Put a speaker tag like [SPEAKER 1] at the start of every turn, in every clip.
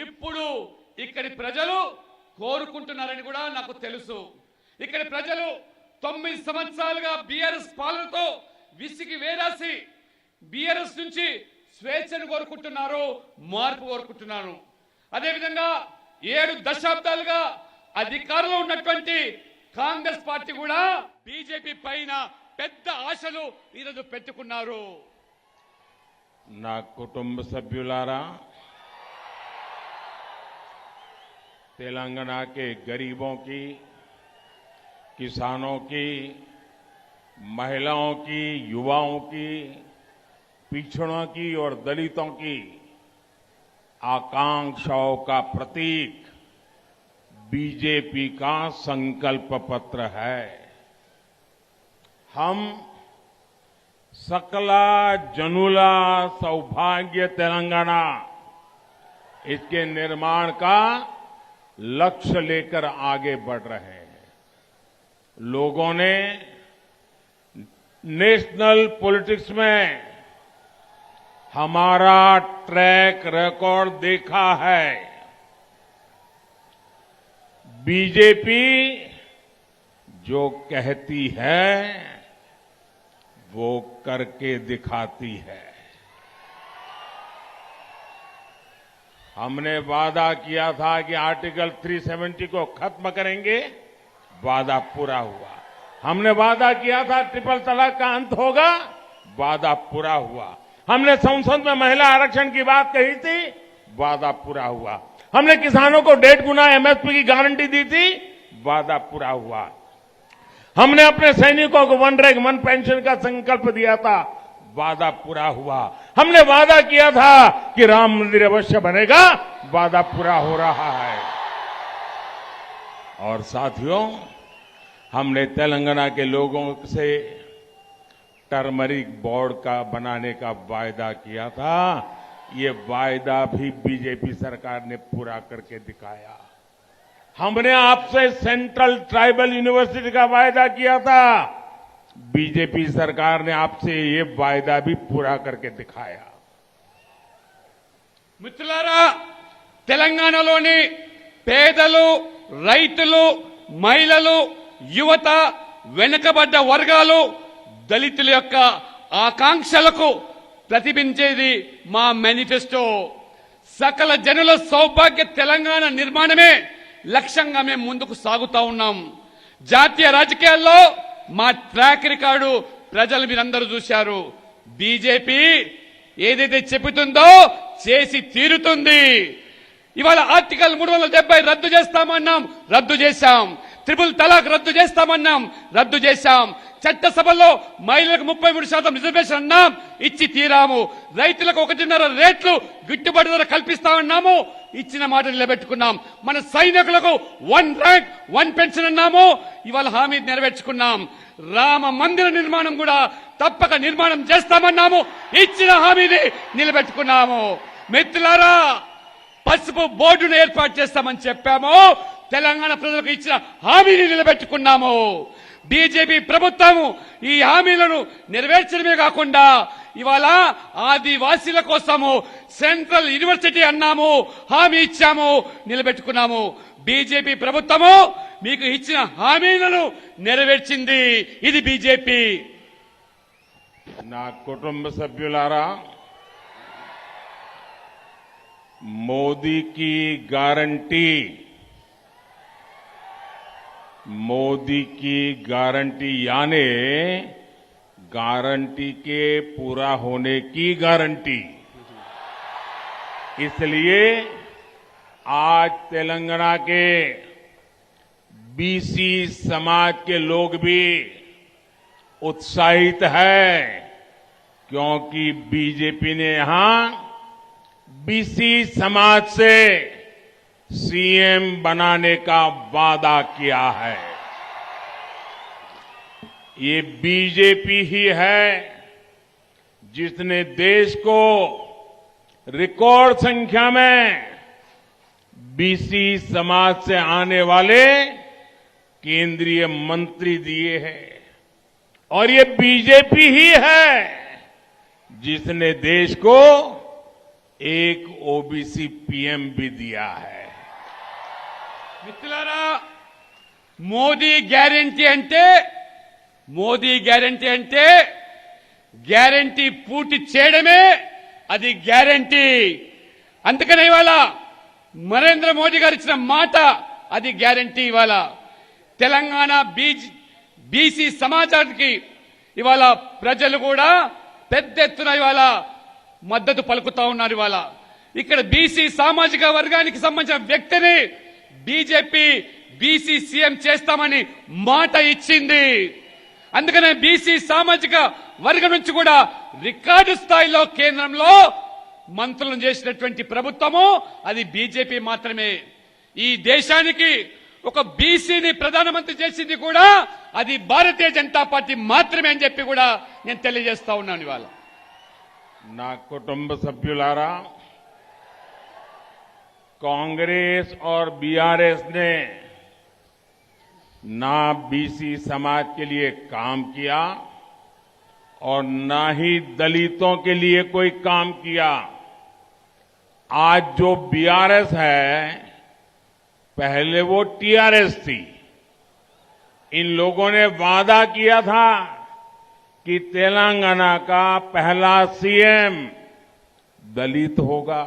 [SPEAKER 1] ఇప్పుడు ఇక్కడి ప్రజలు కోరుకుంటున్నారని కూడా నాకు తెలుసు. ఇక్కడి ప్రజలు 9 సంవత్సరాలుగా బీఆర్ఎస్ పాలనతో విసిగి వేరాసి బీఆర్ఎస్ నుంచి స్వేచ్ఛను కోరుకుంటున్నారు, మార్పు కోరుకుంటున్నారు. అదేవిధంగా 7 దశాబ్దాలుగా అధికారంలో ఉన్నటువంటి కాంగ్రెస్ పార్టీ కూడా బీజేపీ పైన పెద్ద ఆశలు ఈరోజు పెట్టుకున్నారు.
[SPEAKER 2] నా కుటుంబ సభ్యులారా, तेलंगाना के गरीबों की, किसानों की, महिलाओं की, युवाओं की, पिछड़ों की और दलितों की आकांक्षाओं का प्रतीक बीजेपी का संकल्प पत्र है। हम सकला जनुला सौभाग्य तेलंगाना इसके निर्माण का लक्ष्य लेकर आगे बढ़ रहे हैं। लोगों ने नेशनल पॉलिटिक्स में हमारा ट्रैक रिकॉर्ड देखा है। बीजेपी जो कहती है वो करके दिखाती है। हमने वादा किया था कि आर्टिकल 370 को खत्म करेंगे, वादा पूरा हुआ। हमने वादा किया था ट्रिपल तलाक का अंत होगा, वादा पूरा हुआ। हमने संसद में महिला आरक्षण की बात कही थी, वादा पूरा हुआ। हमने किसानों को 1.5 गुना एमएसपी की गारंटी दी थी, वादा पूरा हुआ। हमने अपने सैनिकों को 1 रैंक 1 पेंशन का संकल्प दिया था, वादा पूरा हुआ। हमने वादा किया था कि राम मंदिर अवश्य बनेगा, वादा पूरा हो रहा है। और साथियों, हमने तेलंगाना के लोगों से टर्मरिक बोर्ड का बनाने का वायदा किया था। ये वायदा भी बीजेपी सरकार ने पूरा करके दिखाया। हमने आपसे सेंट्रल ट्राइबल यूनिवर्सिटी का वायदा किया था, बीजेपी सरकार ने आपसे ये वायदा भी पूरा करके दिखाया।
[SPEAKER 1] మిత్రులారా, తెలంగాణలోని పేదలు, రైతులు, మహిళలు, యువత, వెనుకబడ్డ వర్గాలు, దళితుల యొక్క ఆకాంక్షలకు ప్రతిబింబించేది మా మేనిఫెస్టో. సకల జనుల సౌభాగ్య తెలంగాణ నిర్మాణమే లక్ష్యంగా మేము ముందుకు సాగుతా ఉన్నాం. జాతీయ రాజకీయాల్లో మా ట్రాక్ రికార్డు ప్రజలు మీరందరూ చూశారు. బీజేపీ ఏదైతే చెబుతుందో చేసి తీరుతుంది. ఇవాళ ఆర్టికల్ 370 రద్దు చేస్తామన్నాం, రద్దు చేశాం. ట్రిపుల్ తలాక్ రద్దు చేస్తామన్నాం, రద్దు చేశాం. చట్టసభలో మహిళలకు 33% రిజర్వేషన్ అన్నాం, ఇచ్చి తీరాము. రైతులకు 1.5 రేట్లు గిట్టుబాటు ధర కల్పిస్తామన్నాము, ఇచ్చిన మాట నిలబెట్టుకున్నాం. మన సైనికులకు 1 ర్యాంక్ 1 పెన్షన్ అన్నాము, ఇవాళ హామీ నెరవేర్చుకున్నాం. రామ మందిర నిర్మాణం కూడా తప్పక నిర్మాణం చేస్తామన్నాము, ఇచ్చిన హామీని నిలబెట్టుకున్నాము. మిత్రులారా, పసుపు బోర్డును ఏర్పాటు చేస్తామని చెప్పాము, తెలంగాణ ప్రజలకు ఇచ్చిన హామీని నిలబెట్టుకున్నాము. బీజేపీ ప్రభుత్వం ఈ హామీలను నెరవేర్చడమే కాకుండా ఇవాళ ఆదివాసీల కోసము సెంట్రల్ యూనివర్సిటీ అన్నాము, హామీ ఇచ్చాము, నిలబెట్టుకున్నాము. బీజేపీ ప్రభుత్వము మీకు ఇచ్చిన హామీలను నెరవేర్చింది. ఇది బీజేపీ.
[SPEAKER 2] నా కుటుంబ సభ్యులారా, मोदी की गारंटी, मोदी की गारंटी यानी गारंटी के पूरा होने की गारंटी। इसलिए आज तेलंगाना के बीसी समाज के लोग भी उत्साहित है, क्योंकि बीजेपी ने यहां बीसी समाज से सीएम बनाने का वादा किया है। ये बीजेपी ही है जिसने देश को रिकॉर्ड संख्या में बीसी समाज से आने वाले केंद्रीय मंत्री दिए हैं। और ये बीजेपी ही है जिसने देश को एक ओबीसी पीएम भी दिया है।
[SPEAKER 1] మిత్రులారా, మోదీ గ్యారెంటీ అంటే గ్యారెంటీ పూర్తి చేయడమే అది గ్యారెంటీ. అందుకనే ఇవాళ నరేంద్ర మోదీ గారు ఇచ్చిన మాట అది గ్యారెంటీ. ఇవాళ తెలంగాణ బీసీ సమాజానికి ఇవాళ ప్రజలు కూడా పెద్ద ఎత్తున ఇవాళ మద్దతు పలుకుతా ఉన్నారు. ఇవాళ ఇక్కడ బీసీ సామాజిక వర్గానికి సంబంధించిన వ్యక్తిని బీజేపీ బీసీ సీఎం చేస్తామని మాట ఇచ్చింది. అందుకనే బీసీ సామాజిక వర్గం నుంచి కూడా రికార్డు స్థాయిలో కేంద్రంలో మంత్రులను చేసినటువంటి ప్రభుత్వము అది బీజేపీ మాత్రమే. ఈ దేశానికి ఒక బీసీని ప్రధానమంత్రి చేసింది కూడా అది భారతీయ జనతా పార్టీ మాత్రమే అని చెప్పి కూడా నేను తెలియజేస్తా ఉన్నాను. ఇవాళ
[SPEAKER 2] నా కుటుంబ సభ్యులారా, कांग्रेस और बीआरएस ने ना बीसी समाज के लिए काम किया और ना ही दलितों के लिए कोई काम किया। आज जो बीआरएस है, पहले वो टीआरएस थी। इन लोगों ने वादा किया था कि तेलंगाना का पहला सीएम दलित होगा,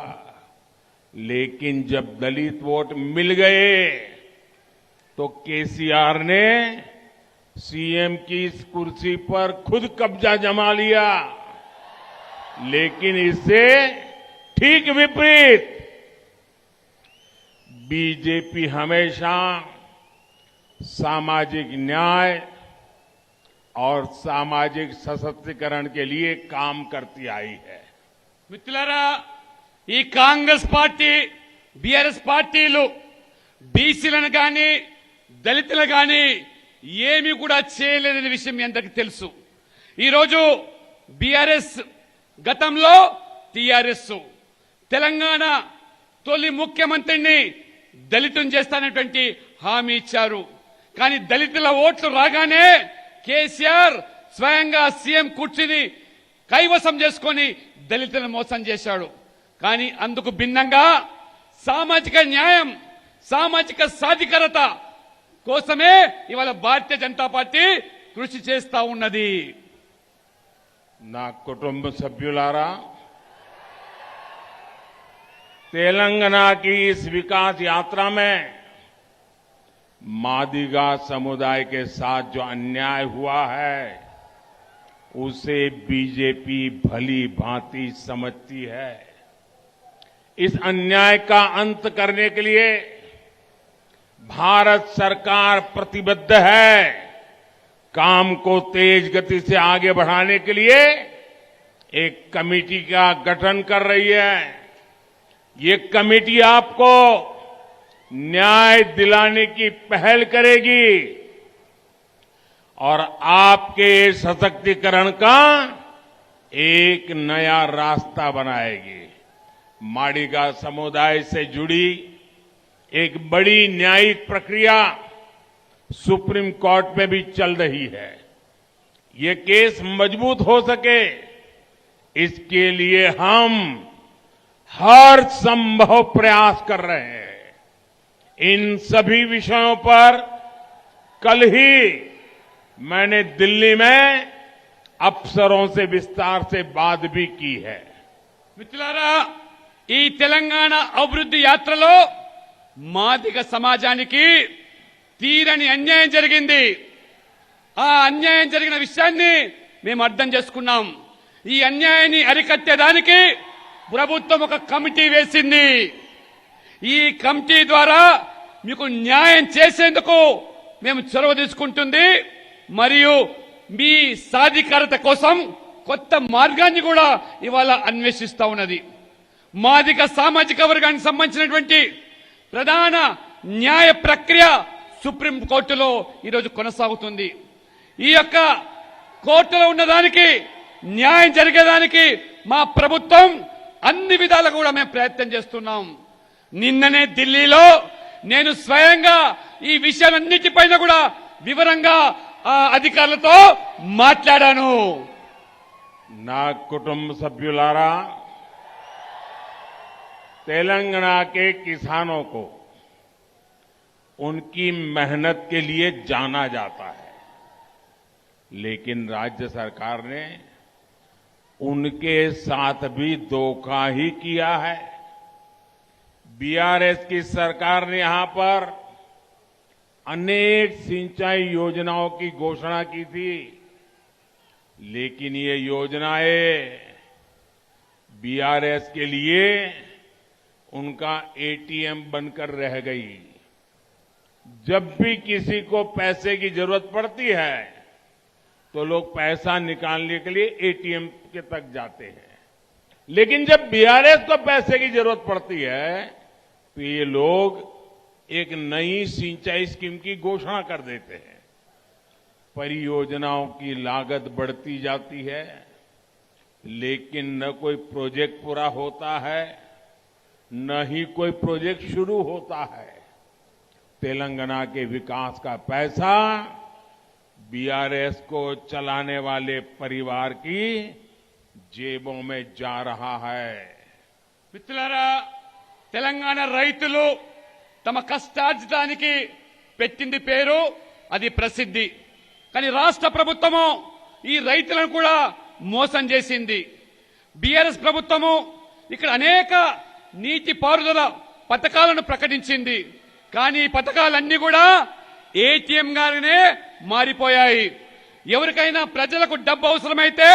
[SPEAKER 2] लेकिन जब दलित वोट मिल गए तो केसीआर ने सीएम की इस कुर्सी पर खुद कब्जा जमा लिया। लेकिन इससे ठीक विपरीत बीजेपी हमेशा सामाजिक न्याय और सामाजिक सशक्तिकरण के लिए काम करती आई है।
[SPEAKER 1] మిత్రులారా, ఈ కాంగ్రెస్ పార్టీ బీఆర్ఎస్ పార్టీలు బీసీలను కానీ దళితులను కానీ ఏమీ కూడా చేయలేదనే విషయం మీ అందరికీ తెలుసు. ఈరోజు బీఆర్ఎస్ గతంలో టీఆర్ఎస్ తెలంగాణ తొలి ముఖ్యమంత్రిని దళితుని చేస్తానటువంటి హామీ ఇచ్చారు. కానీ దళితుల ఓట్లు రాగానే కేసీఆర్ స్వయంగా సీఎం కుర్చీని కైవసం చేసుకొని దళితులను మోసం చేశాడు. కానీ అందుకు భిన్నంగా సామాజిక న్యాయం, సామాజిక సాధికారత కోసమే ఇవాళ భారతీయ జనతా పార్టీ కృషి చేస్తా ఉన్నది.
[SPEAKER 2] నా కుటుంబ సభ్యులారా, तेलंगाना की इस विकास यात्रा में मादिगा समुदाय के साथ जो अन्याय हुआ है उसे बीजेपी भली भांति समझती है। इस अन्याय का अंत करने के लिए भारत सरकार प्रतिबद्ध है। काम को तेज गति से आगे बढ़ाने के लिए एक कमेटी का गठन कर रही है। ये कमेटी आपको न्याय दिलाने की पहल करेगी और आपके सशक्तिकरण का एक नया रास्ता बनाएगी। माडिगा समुदाय से जुड़ी एक बड़ी न्यायिक प्रक्रिया सुप्रीम कोर्ट में भी चल रही है। ये केस मजबूत हो सके इसके लिए हम हर संभव प्रयास कर रहे हैं। इन सभी विषयों पर कल ही मैंने दिल्ली में अफसरों से विस्तार से बात भी की है।
[SPEAKER 1] మిత్రులారా, ఈ తెలంగాణ అభివృద్ధి యాత్రలో మాదిగ సమాజానికి తీరని అన్యాయం జరిగింది. ఆ అన్యాయం జరిగిన విషయాన్ని మేము అర్థం చేసుకున్నాం. ఈ అన్యాయాన్ని అరికట్టేదానికి ప్రభుత్వం ఒక కమిటీ వేసింది. ఈ కమిటీ ద్వారా మీకు న్యాయం చేసేందుకు మేము చొరవ తీసుకుంటుంది మరియు మీ సాధికారత కోసం కొత్త మార్గాన్ని కూడా ఇవాళ అన్వేషిస్తా ఉన్నది. మాదిగ సామాజిక వర్గానికి సంబంధించినటువంటి ప్రధాన న్యాయ ప్రక్రియ సుప్రీం కోర్టులో ఈరోజు కొనసాగుతుంది. ఈ యొక్క కోర్టులో ఉన్నదానికి న్యాయం జరిగేదానికి మా ప్రభుత్వం అన్ని విధాలు కూడా మేము ప్రయత్నం చేస్తున్నాం. నిన్ననే ఢిల్లీలో నేను స్వయంగా ఈ విషయాలన్నిటిపైన కూడా వివరంగా అధికారులతో మాట్లాడాను.
[SPEAKER 2] నా కుటుంబ సభ్యులారా, तेलंगाना के किसानों को उनकी मेहनत के लिए जाना जाता है, लेकिन राज्य सरकार ने उनके साथ भी धोखा ही किया है। बीआरएस की सरकार ने यहां पर अनेक सिंचाई योजनाओं की घोषणा की थी, लेकिन ये योजनाएं बीआरएस के लिए उनका एटीएम बनकर रह गई। जब भी किसी को पैसे की जरूरत पड़ती है तो लोग पैसा निकालने के लिए एटीएम के तक जाते हैं, लेकिन जब बीआरएस को पैसे की जरूरत पड़ती है तो ये लोग एक नई सिंचाई स्कीम की घोषणा कर देते हैं। परियोजनाओं की लागत बढ़ती जाती है, लेकिन न कोई प्रोजेक्ट पूरा होता है, न ही कोई प्रोजेक्ट शुरू होता है। तेलंगाना के विकास का पैसा बीआरएस को चलाने वाले परिवार की जेबों में जा रहा है।
[SPEAKER 1] మిత్రులారా, తెలంగాణ రైతులు తమ కష్టార్జితానికి పెట్టింది పేరు, అది ప్రసిద్ధి. కానీ రాష్ట్ర ప్రభుత్వము ఈ రైతులను కూడా మోసం చేసింది. బీఆర్ఎస్ ప్రభుత్వము ఇక్కడ అనేక నీటి పారుదల పథకాలను ప్రకటించింది. కానీ ఈ పథకాలన్నీ కూడా ఏటీఎం గానే మారిపోయాయి. ఎవరికైనా ప్రజలకు డబ్బు అవసరమైతే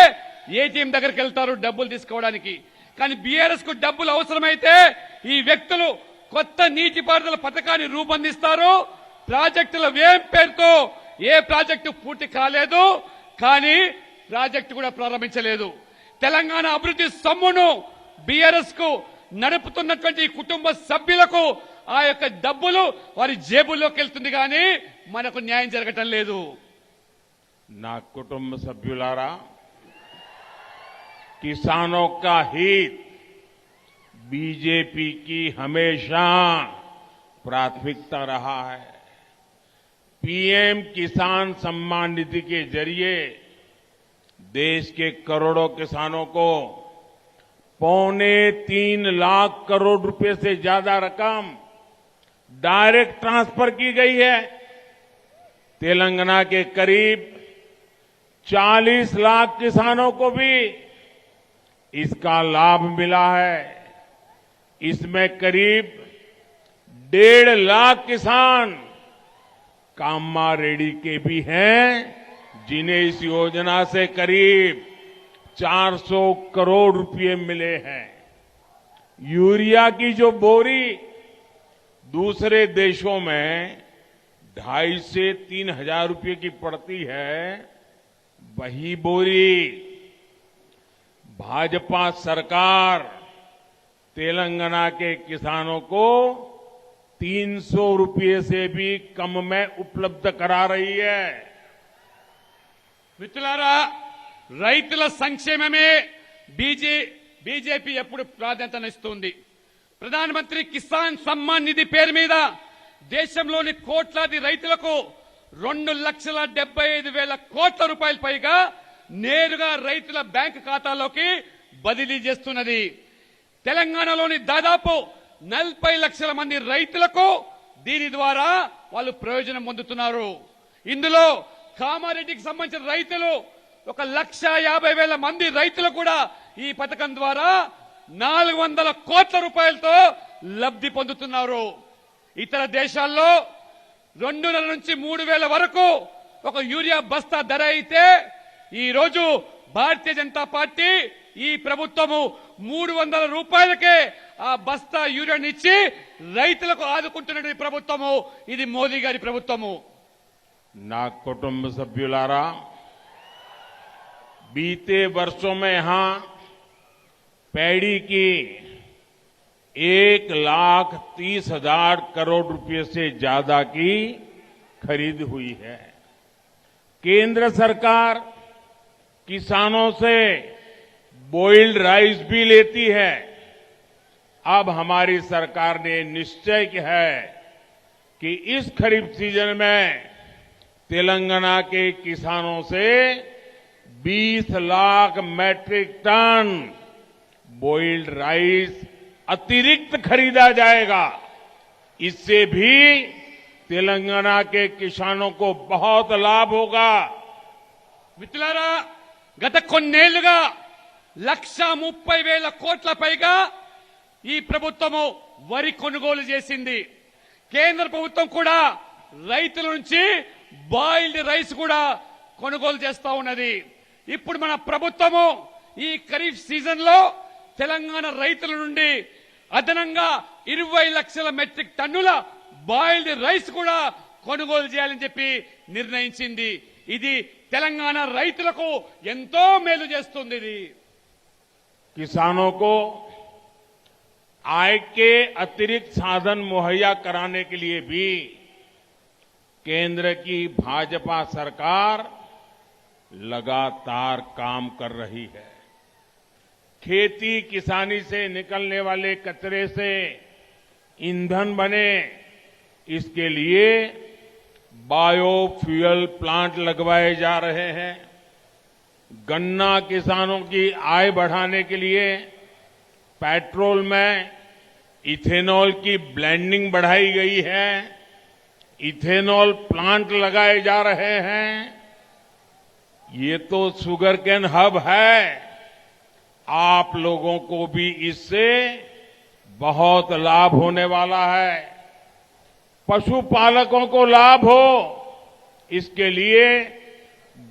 [SPEAKER 1] ఏటీఎం దగ్గరికి వెళ్తారు డబ్బులు తీసుకోవడానికి. కానీ బీఆర్ఎస్ కు డబ్బులు అవసరమైతే ఈ వ్యక్తులు కొత్త నీటిపారుదల పథకాన్ని రూపొందిస్తారు. ప్రాజెక్టుల వ్యయం పేరుతో ఏ ప్రాజెక్టు పూర్తి కాలేదు, కానీ ప్రాజెక్టు కూడా ప్రారంభించలేదు. తెలంగాణ అభివృద్ధి సొమ్మును బీఆర్ఎస్ కు నడుపుతున్నటువంటి కుటుంబ సభ్యులకు ఆ యొక్క డబ్బులు వారి జేబుల్లోకి వెళ్తుంది, కానీ మనకు న్యాయం జరగటం లేదు.
[SPEAKER 2] ना कुटुंब सभ्युलारा, किसानों का हित बीजेपी की हमेशा प्राथमिकता रहा है। पीएम किसान सम्मान निधि के जरिए देश के करोड़ों किसानों को 3.25 लाख करोड़ रुपए से ज्यादा रकम डायरेक्ट ट्रांसफर की गई है। तेलंगाना के करीब 40 लाख किसानों को भी इसका लाभ मिला है। इसमें करीब 1.5 लाख किसान कामा रेड्डी के भी हैं, जिन्हें इस योजना से करीब 400 करोड़ रुपए मिले हैं। यूरिया की जो बोरी दूसरे देशों में 2,500 से 3,000 रुपए की पड़ती है, वही बोरी भाजपा सरकार तेलंगाना के किसानों को 300 रुपए से भी कम में उपलब्ध करा रही है।
[SPEAKER 1] మిత్రులారా, రైతుల సంక్షేమమే బీజేపీ ఎప్పుడు ప్రాధాన్యతనిస్తుంది. ప్రధానమంత్రి కిసాన్ సమ్మాన్ నిధి పేరు మీద దేశంలోని కోట్లాది రైతులకు 2,75,000 కోట్ల రూపాయల పైగా నేరుగా రైతుల బ్యాంకు ఖాతాలోకి బదిలీ చేస్తున్నది. తెలంగాణలోని దాదాపు 40 లక్షల మంది రైతులకు దీని ద్వారా వాళ్ళు ప్రయోజనం పొందుతున్నారు. ఇందులో కామారెడ్డికి సంబంధించిన రైతులు 1,50,000 మంది రైతులు కూడా ఈ పథకం ద్వారా 400 కోట్ల రూపాయలతో లబ్ధి పొందుతున్నారు. ఇతర దేశాల్లో 2,000 నుంచి 3,000 వరకు ఒక యూరియా బస్తా ధర అయితే, ఈ రోజు భారతీయ జనతా పార్టీ ఈ ప్రభుత్వము 300 రూపాయలకే ఆ బస్తా యూరియానిచ్చి రైతులకు ఆదుకుంటున్న ప్రభుత్వము ఇది మోదీ గారి ప్రభుత్వము.
[SPEAKER 2] ना कुटुंब सभ्युलारा, बीते वर्षों में यहां पैडी की 1,30,000 करोड़ रुपए से ज्यादा की खरीद हुई है। केंद्र सरकार किसानों से बॉइल्ड राइस भी लेती है। अब हमारी सरकार ने निश्चय किया है कि इस खरीफ सीजन में तेलंगाना के किसानों से 20 lakh metric ton boiled rice अतिरिक्त खरीदा जाएगा। इससे भी तेलंगाना के किसानों को बहुत लाभ होगा।
[SPEAKER 1] మిత్రులారా, గత కొన్నేళ్లుగా 1,30,000 కోట్ల పైగా ఈ ప్రభుత్వము వరి కొనుగోలు చేసింది. కేంద్ర ప్రభుత్వం కూడా రైతుల నుంచి బాయిల్డ్ రైస్ కూడా కొనుగోలు చేస్తా ఉన్నది. ఇప్పుడు మన ప్రభుత్వము ఈ ఖరీఫ్ సీజన్ లో తెలంగాణ రైతుల నుండి అదనంగా 20 లక్షల మెట్రిక్ టన్నుల బాయిల్డ్ రైస్ కూడా కొనుగోలు చేయాలని చెప్పి నిర్ణయించింది. ఇది తెలంగాణ రైతులకు ఎంతో మేలు చేస్తుంది. ఇది
[SPEAKER 2] किसानों को आय के अतिरिक्त साधन मुहैया कराने के लिए भी केंद्र की भाजपा सरकार लगातार काम कर रही है। खेती किसानी से निकलने वाले कचरे से ईंधन बने, इसके लिए बायोफ्यूल प्लांट लगवाए जा रहे हैं। गन्ना किसानों की आय बढ़ाने के लिए पेट्रोल में इथेनॉल की ब्लेंडिंग बढ़ाई गई है। इथेनॉल प्लांट लगाए जा रहे हैं। ये तो शुगर केन हब है। आप लोगों को भी इससे बहुत लाभ होने वाला है। पशुपालकों को लाभ हो, इसके लिए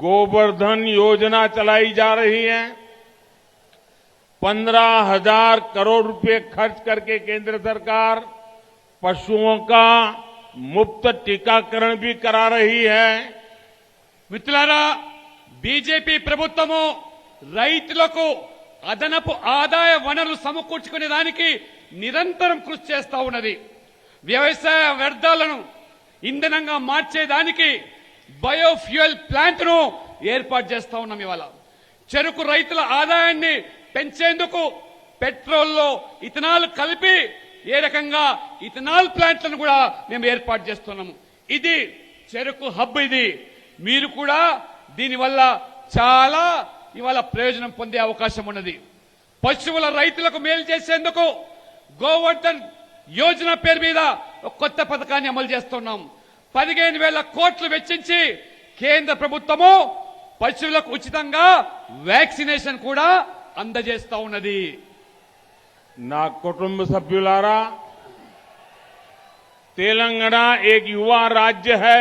[SPEAKER 2] गोवर्धन योजना चलाई जा रही है। 15,000 करोड़ रुपए खर्च करके केंद्र सरकार पशुओं का मुफ्त टीकाकरण भी करा रही है।
[SPEAKER 1] మిత్రులారా, బీజేపీ ప్రభుత్వము రైతులకు అదనపు ఆదాయ వనరులు సమకూర్చుకునే దానికి నిరంతరం కృషి చేస్తా ఉన్నది. వ్యవసాయ వ్యర్థాలను ఇంధనంగా మార్చేదానికి బయోఫ్యూయల్ ప్లాంట్ ను ఏర్పాటు చేస్తా ఉన్నాం. ఇవాళ చెరుకు రైతుల ఆదాయాన్ని పెంచేందుకు పెట్రోల్లో ఇథనాల్ కలిపి ఏ రకంగా ఇథనాల్ ప్లాంట్లను కూడా మేము ఏర్పాటు చేస్తున్నాము. ఇది చెరుకు హబ్. ఇది మీరు కూడా దీనివల్ల చాలా ఇవాళ ప్రయోజనం పొందే అవకాశం ఉన్నది. పశువుల రైతులకు మేలు చేసేందుకు గోవర్ధన్ యోజన పేరు మీద ఒక కొత్త పథకాన్ని అమలు చేస్తున్నాం. 15,000 కోట్లు వెచ్చించి కేంద్ర ప్రభుత్వము పశువులకు ఉచితంగా వ్యాక్సినేషన్ కూడా అందజేస్తా ఉన్నది.
[SPEAKER 2] ना कुटुंब सभ्युलारा, तेलंगाना एक युवा राज्य है।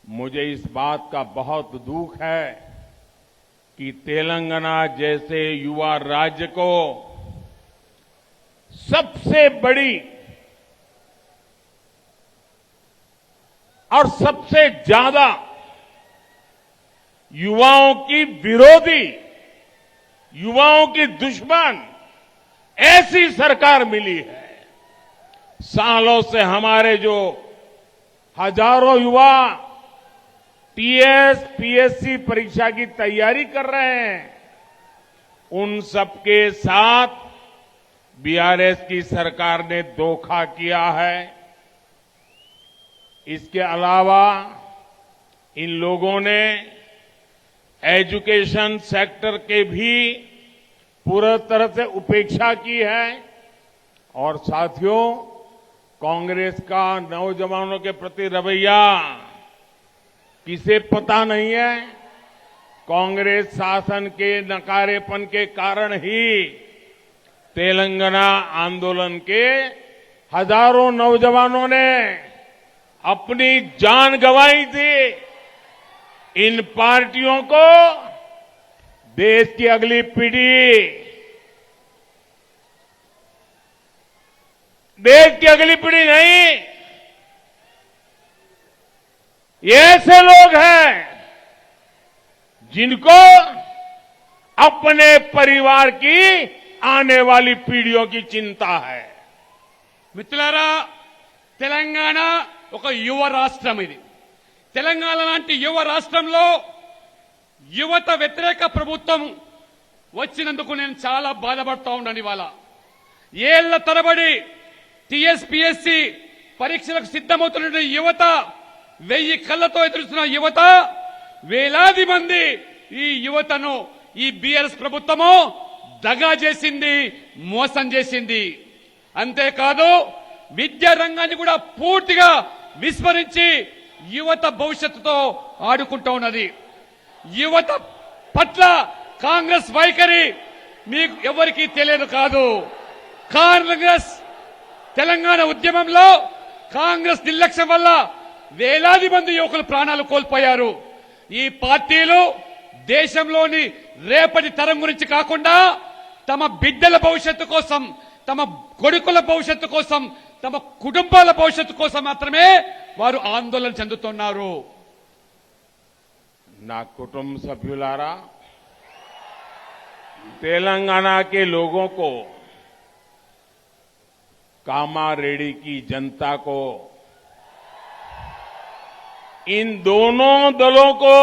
[SPEAKER 2] मुझे इस बात का बहुत दुख है कि तेलंगाना जैसे युवा राज्य को सबसे बड़ी और सबसे ज्यादा युवाओं की विरोधी, युवाओं की दुश्मन ऐसी सरकार मिली है। सालों से हमारे जो हजारों युवा टीएस, पीएससी परीक्षा की तैयारी कर रहे हैं, उन सबके साथ बीआरएस की सरकार ने धोखा किया है। इसके अलावा इन लोगों ने एजुकेशन सेक्टर के भी पूरी तरह से उपेक्षा की है। और साथियों, कांग्रेस का नौजवानों के प्रति रवैया किसे पता नहीं है। कांग्रेस शासन के नकारेपन के कारण ही तेलंगाना आंदोलन के हजारों नौजवानों ने अपनी जान गंवाई थी। इन पार्टियों को देश की अगली पीढ़ी, देश की अगली पीढ़ी नहीं, ये ऐसे लोग हैं जिनको अपने परिवार की आने वाली पीढ़ियों की चिंता है।
[SPEAKER 1] మిత్రులారా, తెలంగాణ ఒక యువ రాష్ట్రం. ఇది తెలంగాణ లాంటి యువ రాష్ట్రంలో యువత వ్యతిరేక ప్రభుత్వం వచ్చినందుకు నేను చాలా బాధపడతా ఉన్నాను. ఇవాళ ఏళ్ల తరబడి టీఎస్పీఎస్సీ పరీక్షలకు సిద్ధమవుతున్న యువత, 1000 కళ్లతో ఎదురుస్తున్న యువత, వేలాది మంది ఈ యువతను ఈ బీఆర్ఎస్ ప్రభుత్వము దగా చేసింది, మోసం చేసింది. అంతేకాదు విద్యా రంగాన్ని కూడా పూర్తిగా విస్మరించి యువత భవిష్యత్తుతో ఆడుకుంటూ ఉన్నది. యువత పట్ల కాంగ్రెస్ వైఖరి మీకు ఎవరికీ తెలియదు కాదు. కాంగ్రెస్ తెలంగాణ ఉద్యమంలో కాంగ్రెస్ నిర్లక్ష్యం వల్ల వేలాది మంది యువకులు ప్రాణాలు కోల్పోయారు. ఈ పార్టీలు దేశంలోని రేపటి తరం గురించి కాకుండా తమ బిడ్డల భవిష్యత్తు కోసం, తమ కొడుకుల భవిష్యత్తు కోసం, తమ కుటుంబాల భవిష్యత్తు కోసం మాత్రమే వారు ఆందోళన చెందుతున్నారు.
[SPEAKER 2] ना कुटुंब सभ्युलारा, तेलंगाना के लोगों को, कामारेड्डी की जनता को, इन दोनों दलों को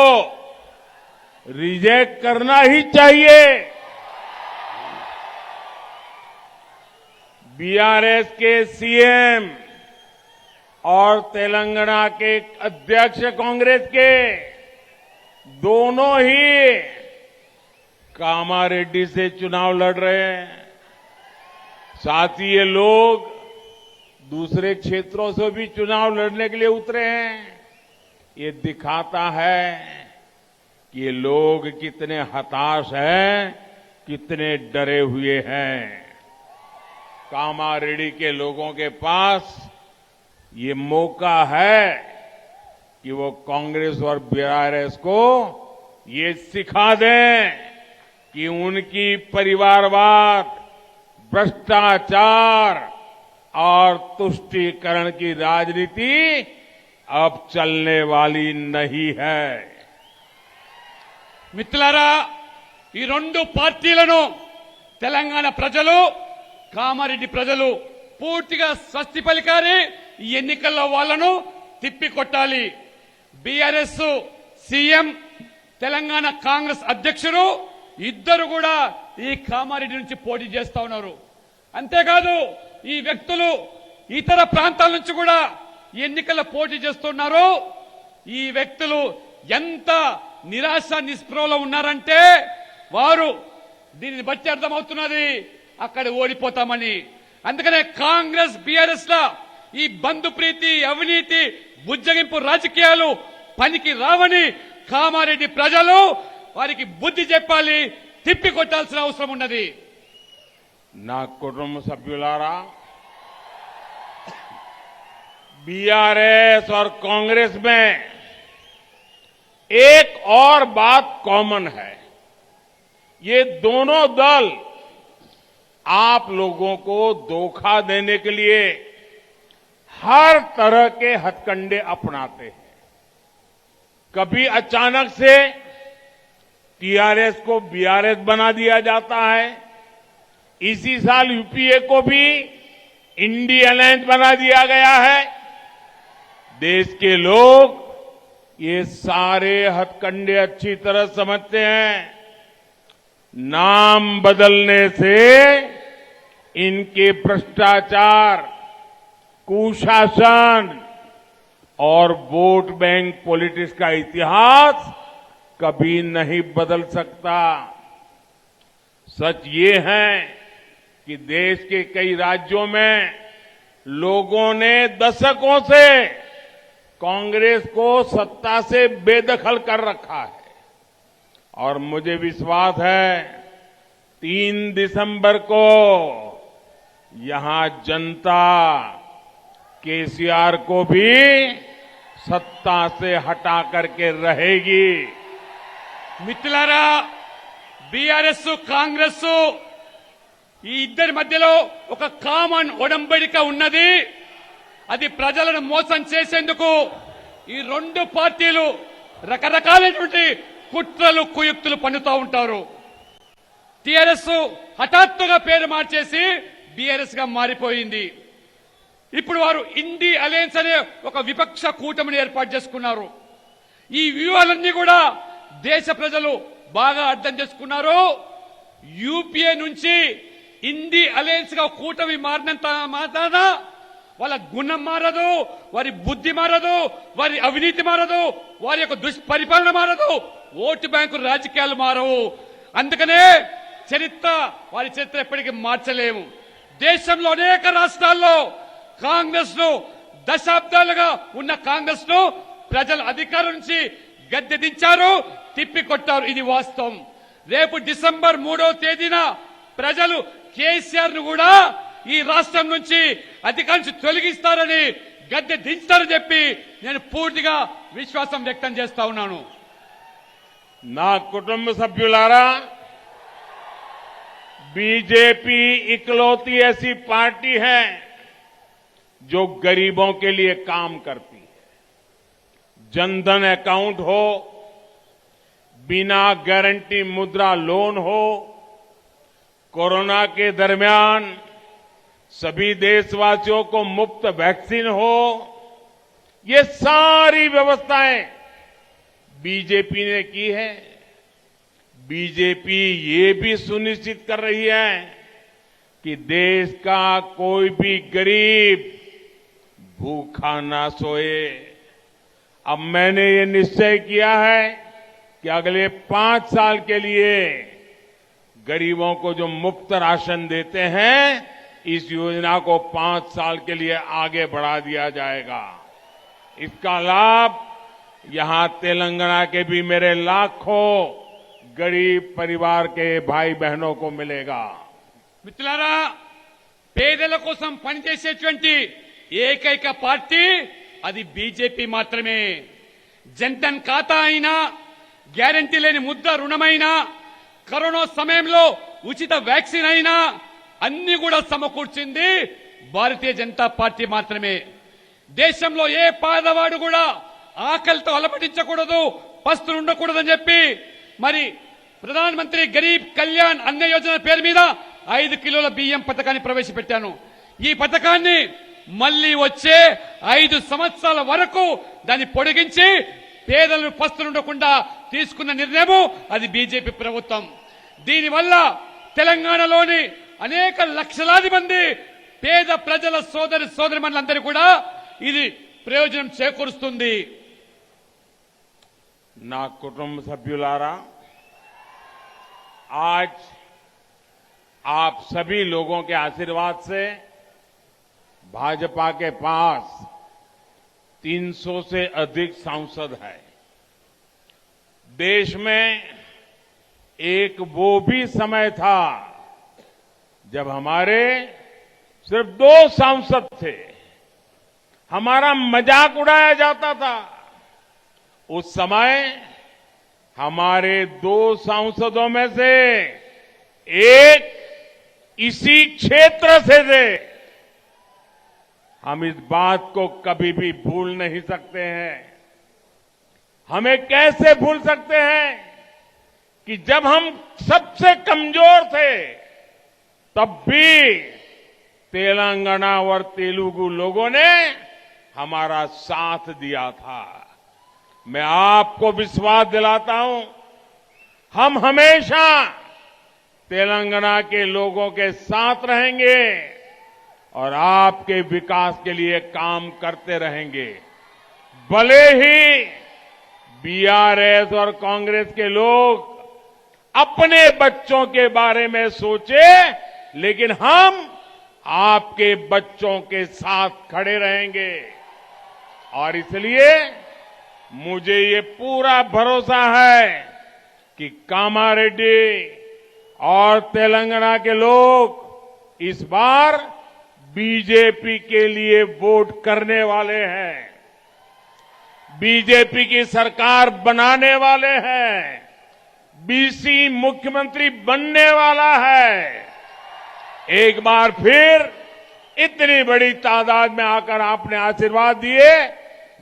[SPEAKER 2] रिजेक्ट करना ही चाहिए। बीआरएस के सीएम और तेलंगाना के अध्यक्ष कांग्रेस के दोनों ही कामारेड्डी से चुनाव लड़ रहे हैं। साथ ही ये लोग दूसरे क्षेत्रों से भी चुनाव लड़ने के लिए उतरे हैं। ये दिखाता है कि ये लोग कितने हताश हैं, कितने डरे हुए हैं। कामारेड्डी के लोगों के पास ये मौका है कि वो कांग्रेस और बीआरएस को ये सिखा दें कि उनकी परिवारवाद, भ्रष्टाचार और तुष्टीकरण की राजनीति अब चलने वाली नहीं है।
[SPEAKER 1] మిత్రులారా, ఈ రెండు పార్టీలను తెలంగాణ ప్రజలు, కామారెడ్డి ప్రజలు పూర్తిగా స్వస్తి పలికారి. ఈ ఎన్నికల్లో వాళ్లను తిప్పికొట్టాలి. బీఆర్ఎస్ సీఎం, తెలంగాణ కాంగ్రెస్ అధ్యక్షుడు ఇద్దరు కూడా ఈ కామారెడ్డి నుంచి పోటీ చేస్తా ఉన్నారు. అంతేకాదు ఈ వ్యక్తులు ఇతర ప్రాంతాల నుంచి కూడా ఎన్నికల్లో పోటీ చేస్తున్నారు. ఈ వ్యక్తులు ఎంత నిరాశ నిస్పృహలో ఉన్నారంటే వారు దీనిని బట్టి అర్థమవుతున్నది అక్కడ ఓడిపోతామని. అందుకనే కాంగ్రెస్ బీఆర్ఎస్ ల ఈ బంధు ప్రీతి, అవినీతి, బుజ్జగింపు రాజకీయాలు పనికి రావని కామారెడ్డి ప్రజలు వారికి బుద్ధి చెప్పాలి, తిప్పి కొట్టాల్సిన అవసరం ఉన్నది.
[SPEAKER 2] ना कुटुंब सभ्युलारा, बीआरएस और कांग्रेस में एक और बात कॉमन है। ये दोनों दल आप लोगों को धोखा देने के लिए हर तरह के हथकंडे अपनाते हैं। कभी अचानक से टीआरएस को बीआरएस बना दिया जाता है। इसी साल यूपीए को भी इंडी अलायंस बना दिया गया है। देश के लोग ये सारे हथकंडे अच्छी तरह समझते हैं। नाम बदलने से इनके भ्रष्टाचार, कुशासन और वोट बैंक पॉलिटिक्स का इतिहास कभी नहीं बदल सकता। सच ये है कि देश के कई राज्यों में लोगों ने दशकों से कांग्रेस को सत्ता से बेदखल कर रखा है और मुझे विश्वास है 3 दिसंबर को यहां जनता केसीआर को भी सत्ता से हटा करके रहेगी।
[SPEAKER 1] మిత్రులారా, బీఆర్ఎస్ కాంగ్రెస్ ఈ ఇద్దరి మధ్యలో ఒక కామన్ ఒడంబడిక ఉన్నది. అది ప్రజలను మోసం చేసేందుకు ఈ రెండు పార్టీలు రకరకాలైనటువంటి కుట్రలు, కుయుక్తులు పన్నుతూ ఉంటారు. టీఆర్ఎస్ హఠాత్తుగా పేరు మార్చేసి బీఆర్ఎస్ గా మారిపోయింది. ఇప్పుడు వారు ఇండి అలయన్స్ అనే ఒక విపక్ష కూటమిని ఏర్పాటు చేసుకున్నారు. ఈ వ్యూహాలన్నీ కూడా దేశ ప్రజలు బాగా అర్థం చేసుకున్నారు. యూపీఏ నుంచి ఇండి అలయన్స్ గా కూటమి మారినంత మాత్రాన వాళ్ళ గుణం మారదు, వారి బుద్ధి మారదు, వారి అవినీతి మారదు, వారి యొక్క దుష్పరిపాలన మారదు, ఓటు బ్యాంకు రాజకీయాలు మారవు. అందుకనే చరిత్ర వారి చరిత్ర ఎప్పటికీ మార్చలేము. దేశంలో అనేక రాష్ట్రాల్లో కాంగ్రెస్ ను దశాబ్దాలుగా ఉన్న కాంగ్రెస్ ను ప్రజలు అధికారం నుంచి గద్దె దించారు, తిప్పికొట్టారు. ఇది వాస్తవం. రేపు డిసెంబర్ 3వ తేదీన ప్రజలు కేసీఆర్ ను కూడా ఈ రాష్ట్రం నుంచి అధికారం నుంచి తొలగిస్తారని, గద్దె దించుతారని చెప్పి నేను పూర్తిగా విశ్వాసం వ్యక్తం చేస్తా ఉన్నాను.
[SPEAKER 2] నా కుటుంబ సభ్యులారా, बीजेपी इकलौती ऐसी पार्टी है जो गरीबों के लिए काम करती है. जनधन अकाउंट हो, बिना गारंटी मुद्रा लोन हो, कोरोना के दरमियान सभी देशवासियों को मुफ्त वैक्सीन हो, ये सारी व्यवस्थाएं बीजेपी ने की है. बीजेपी ये भी सुनिश्चित कर रही है कि देश का कोई भी गरीब भूखा ना सोए. अब मैंने ये निश्चय किया है कि अगले 5 साल के लिए गरीबों को जो मुफ्त राशन देते हैं, इस योजना को 5 साल के लिए आगे बढ़ा दिया जाएगा. इसका लाभ यहां तेलंगाना के भी मेरे लाखों गरीब परिवार के भाई बहनों को मिलेगा.
[SPEAKER 1] మిత్రులారా, పేదల కోసం పనిచేసేటువంటి ఏకైక పార్టీ అది బీజేపీ మాత్రమే. జన్ధన్ ఖాతా అయినా, గ్యారంటీ లేని ముద్ర రుణమైనా, కరోనా సమయంలో ఉచిత వ్యాక్సిన్ అయినా అన్ని కూడా సమకూర్చింది భారతీయ జనతా పార్టీ మాత్రమే. దేశంలో ఏ పేదవాడు కూడా ఆకలితో అలమటించకూడదు, పస్తులు ఉండకూడదని చెప్పి మరి ప్రధానమంత్రి గరీబ్ కళ్యాణ్ అన్న యోజన పేరు మీద 5 కిలోల బియ్యం పథకాన్ని ప్రవేశపెట్టాను. ఈ పథకాన్ని మళ్లీ వచ్చే 5 సంవత్సరాల వరకు దాన్ని పొడిగించి పేదలు పస్తులు ఉండకుండా తీసుకున్న నిర్ణయం అది బీజేపీ ప్రభుత్వం. దీనివల్ల తెలంగాణలోని అనేక లక్షలాది మంది పేద ప్రజల సోదరిమణులందరూ కూడా ఇది ప్రయోజనం చేకూరుస్తుంది.
[SPEAKER 2] నా కుటుంబ సభ్యులారా, आज आप सभी लोगों के आशीर्वाद से भाजपा के पास 300 से अधिक सांसद है. देश में एक वो भी समय था जब हमारे सिर्फ 2 सांसद थे. हमारा मजाक उड़ाया जाता था. उस समय हमारे 2 सांसदों में से एक इसी क्षेत्र से थे. हम इस बात को कभी भी भूल नहीं सकते हैं. हमें कैसे भूल सकते हैं कि जब हम सबसे कमजोर थे तब भी तेलंगाना और तेलुगु लोगों ने हमारा साथ दिया था. मैं आपको विश्वास दिलाता हूं, हम हमेशा तेलंगाना के लोगों के साथ रहेंगे और आपके विकास के लिए काम करते रहेंगे. भले ही बीआरएस और कांग्रेस के लोग अपने बच्चों के बारे में सोचे, लेकिन हम आपके बच्चों के साथ खड़े रहेंगे. और इसलिए मुझे ये पूरा भरोसा है कि कामारेड्डी और तेलंगाना के लोग इस बार बीजेपी के लिए वोट करने वाले हैं, बीजेपी की सरकार बनाने वाले हैं, बीसी मुख्यमंत्री बनने वाला है. एक बार फिर इतनी बड़ी तादाद में आकर आपने आशीर्वाद दिए,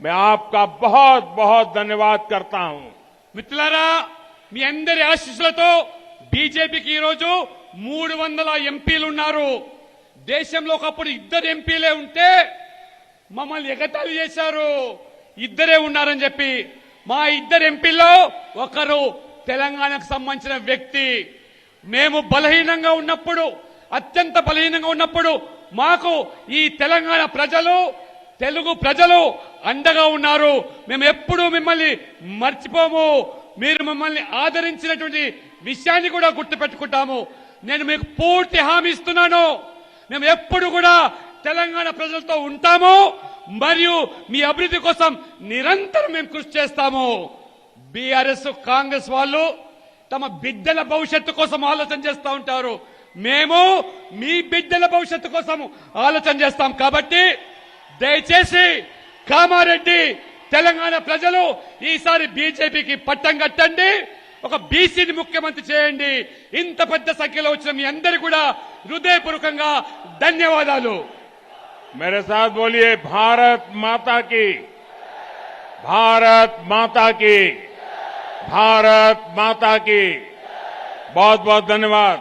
[SPEAKER 2] मैं आपका बहुत बहुत धन्यवाद करता हूं.
[SPEAKER 1] మిత్రులారా, మీ అందరి ఆశీస్సులతో బీజేపీకి ఈరోజు 300 ఎంపీలు ఉన్నారు. దేశంలో ఒకప్పుడు 2 ఎంపీలే ఉంటే మమ్మల్ని ఎగతాళి చేశారు. 2 ఉన్నారని చెప్పి. మా 2 ఎంపీల్లో ఒకరు తెలంగాణకు సంబంధించిన వ్యక్తి. మేము బలహీనంగా ఉన్నప్పుడు, అత్యంత బలహీనంగా ఉన్నప్పుడు మాకు ఈ తెలంగాణ ప్రజలు, తెలుగు ప్రజలు అండగా ఉన్నారు. మేము ఎప్పుడూ మిమ్మల్ని మర్చిపోము. మీరు మమ్మల్ని ఆదరించినటువంటి విషయాన్ని కూడా గుర్తుపెట్టుకుంటాము. నేను మీకు పూర్తి హామీ ఇస్తున్నాను, మేము ఎప్పుడు కూడా తెలంగాణ ప్రజలతో ఉంటాము మరియు మీ అభివృద్ధి కోసం నిరంతరం మేము కృషి చేస్తాము. బీఆర్ఎస్ కాంగ్రెస్ వాళ్ళు తమ బిడ్డల భవిష్యత్తు కోసం ఆలోచన చేస్తూ ఉంటారు. మేము మీ బిడ్డల భవిష్యత్తు కోసం ఆలోచన చేస్తాం. కాబట్టి దయచేసి కామారెడ్డి తెలంగాణ ప్రజలు ఈసారి బీజేపీకి పట్టం కట్టండి, ఒక బీసీని ముఖ్యమంత్రి చేయండి. ఇంత పెద్ద సంఖ్యలో వచ్చిన మీ అందరికీ కూడా హృదయపూర్వకంగా ధన్యవాదాలు.
[SPEAKER 2] मेरे साथ बोलिए भारत माता की, भारत माता की, भारत माता की। बहुत बहुत धन्यवाद।